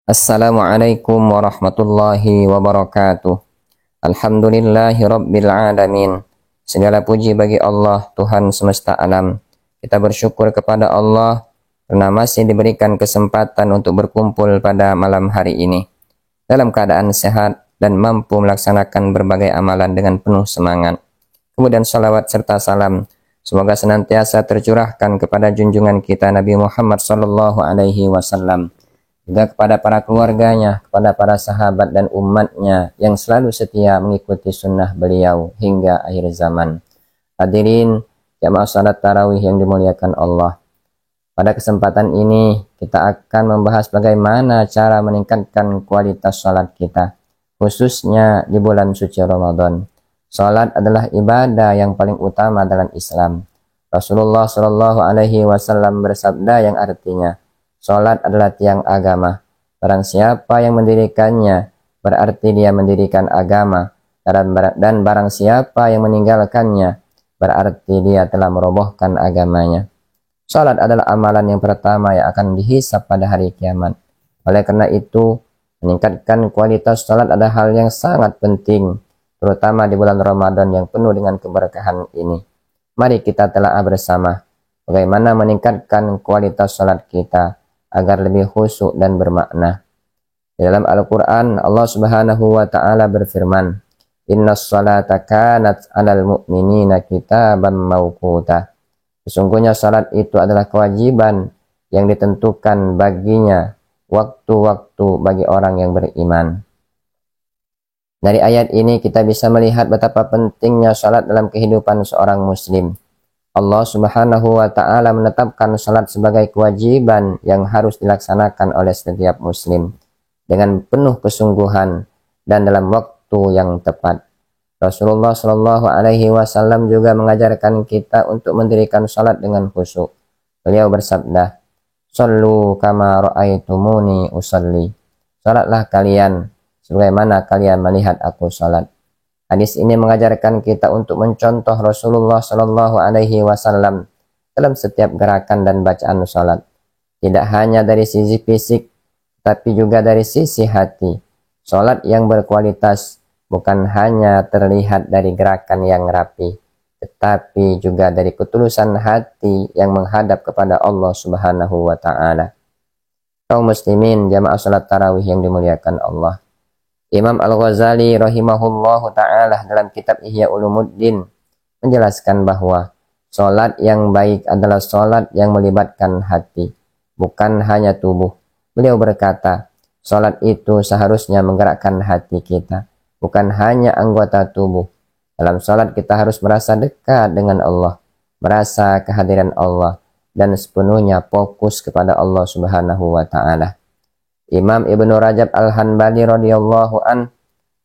Assalamualaikum warahmatullahi wabarakatuh. Alhamdulillahi rabbil alamin. Segala puji bagi Allah, Tuhan semesta alam. Kita bersyukur kepada Allah karena masih diberikan kesempatan untuk berkumpul pada malam hari ini dalam keadaan sehat dan mampu melaksanakan berbagai amalan dengan penuh semangat. Kemudian salawat serta salam semoga senantiasa tercurahkan kepada junjungan kita Nabi Muhammad SAW, juga kepada para keluarganya, kepada para sahabat dan umatnya yang selalu setia mengikuti sunnah beliau hingga akhir zaman. Hadirin jamaah salat tarawih yang dimuliakan Allah. Pada kesempatan ini kita akan membahas bagaimana cara meningkatkan kualitas salat kita, khususnya di bulan suci Ramadan. Salat adalah ibadah yang paling utama dalam Islam. Rasulullah SAW bersabda yang artinya, salat adalah tiang agama. Barang siapa yang mendirikannya, berarti dia mendirikan agama. Dan barang siapa yang meninggalkannya, berarti dia telah merobohkan agamanya. Salat adalah amalan yang pertama yang akan dihisab pada hari kiamat. Oleh karena itu, meningkatkan kualitas salat adalah hal yang sangat penting, terutama di bulan Ramadan yang penuh dengan keberkahan ini. Mari kita telah bersama bagaimana meningkatkan kualitas salat kita agar lebih khusyuk dan bermakna. Di dalam Al-Quran, Allah Subhanahu wa Ta'ala berfirman, "Innas salata kanat 'alal mu'minina kitaban mawquta." Sesungguhnya salat itu adalah kewajiban yang ditentukan baginya, waktu-waktu bagi orang yang beriman. Dari ayat ini kita bisa melihat betapa pentingnya salat dalam kehidupan seorang muslim. Allah Subhanahu wa Ta'ala menetapkan salat sebagai kewajiban yang harus dilaksanakan oleh setiap muslim dengan penuh kesungguhan dan dalam waktu yang tepat. Rasulullah SAW juga mengajarkan kita untuk mendirikan salat dengan khusyuk. Beliau bersabda, "Shallu kama ra'aitumuni usalli." Salatlah kalian sebagaimana kalian melihat aku salat. Hadis ini mengajarkan kita untuk mencontoh Rasulullah SAW dalam setiap gerakan dan bacaan salat. Tidak hanya dari sisi fisik, tapi juga dari sisi hati. Salat yang berkualitas bukan hanya terlihat dari gerakan yang rapi, tetapi juga dari ketulusan hati yang menghadap kepada Allah Subhanahu wa Ta'ala. Kaum muslimin jamaah salat tarawih yang dimuliakan Allah. Imam Al-Ghazali rahimahullahu ta'ala dalam kitab Ihya Ulumuddin menjelaskan bahwa salat yang baik adalah salat yang melibatkan hati, bukan hanya tubuh. Beliau berkata, salat itu seharusnya menggerakkan hati kita, bukan hanya anggota tubuh. Dalam salat kita harus merasa dekat dengan Allah, merasa kehadiran Allah, dan sepenuhnya fokus kepada Allah Subhanahu wa Ta'ala. Imam Ibnu Rajab Al-Hanbali radhiyallahu an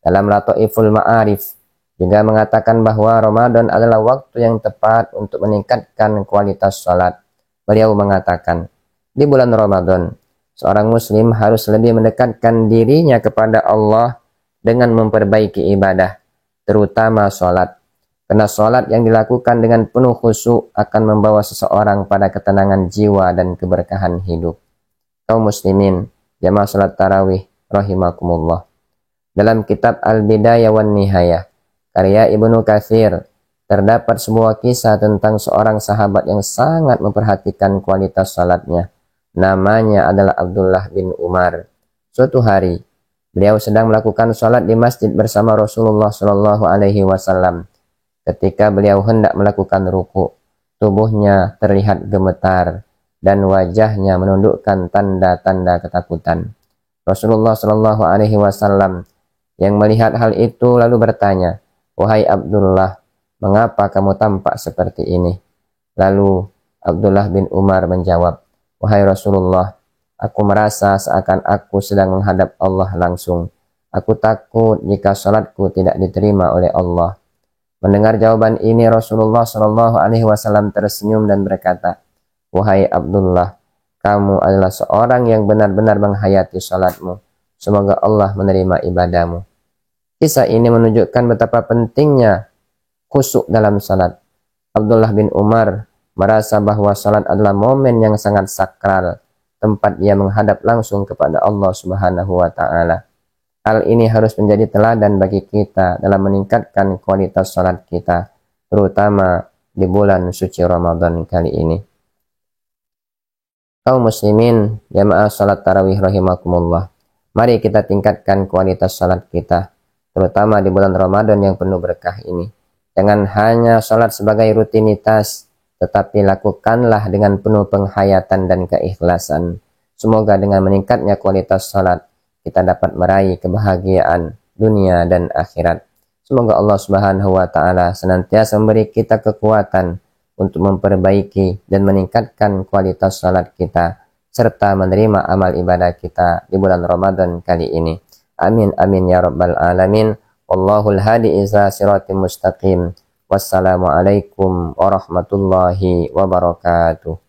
dalam Lataiful Ma'arif juga mengatakan bahwa Ramadan adalah waktu yang tepat untuk meningkatkan kualitas salat. Beliau mengatakan, di bulan Ramadan, seorang muslim harus lebih mendekatkan dirinya kepada Allah dengan memperbaiki ibadah, terutama salat. Karena salat yang dilakukan dengan penuh khusyuk akan membawa seseorang pada ketenangan jiwa dan keberkahan hidup. Kaum muslimin jamaah salat tarawih rahimakumullah. Dalam kitab Al-Bidayah wan Nihayah karya Ibnu Katsir terdapat sebuah kisah tentang seorang sahabat yang sangat memperhatikan kualitas salatnya. Namanya adalah Abdullah bin Umar. Suatu hari beliau sedang melakukan salat di masjid bersama Rasulullah SAW. Ketika beliau hendak melakukan ruku, tubuhnya terlihat gemetar dan wajahnya menundukkan tanda-tanda ketakutan. Rasulullah SAW yang melihat hal itu lalu bertanya, "Wahai Abdullah, mengapa kamu tampak seperti ini?" Lalu Abdullah bin Umar menjawab, "Wahai Rasulullah, aku merasa seakan aku sedang menghadap Allah langsung. Aku takut jika salatku tidak diterima oleh Allah." Mendengar jawaban ini, Rasulullah SAW tersenyum dan berkata, "Wahai Abdullah, kamu adalah seorang yang benar-benar menghayati salatmu. Semoga Allah menerima ibadahmu." Kisah ini menunjukkan betapa pentingnya khusyuk dalam salat. Abdullah bin Umar merasa bahwa salat adalah momen yang sangat sakral, tempat dia menghadap langsung kepada Allah Subhanahu wa taala. Hal ini harus menjadi teladan bagi kita dalam meningkatkan kualitas salat kita, terutama di bulan suci Ramadan kali ini. Kaum muslimin, jamaah salat tarawih rahimakumullah. Mari kita tingkatkan kualitas salat kita, terutama di bulan Ramadan yang penuh berkah ini. Jangan hanya salat sebagai rutinitas, tetapi lakukanlah dengan penuh penghayatan dan keikhlasan. Semoga dengan meningkatnya kualitas salat, kita dapat meraih kebahagiaan dunia dan akhirat. Semoga Allah Subhanahu wa taala senantiasa memberi kita kekuatan untuk memperbaiki dan meningkatkan kualitas salat kita, serta menerima amal ibadah kita di bulan Ramadan kali ini. Amin amin ya rabbal alamin. Wallahul hadi ila siratim mustaqim. Wassalamualaikum warahmatullahi wabarakatuh.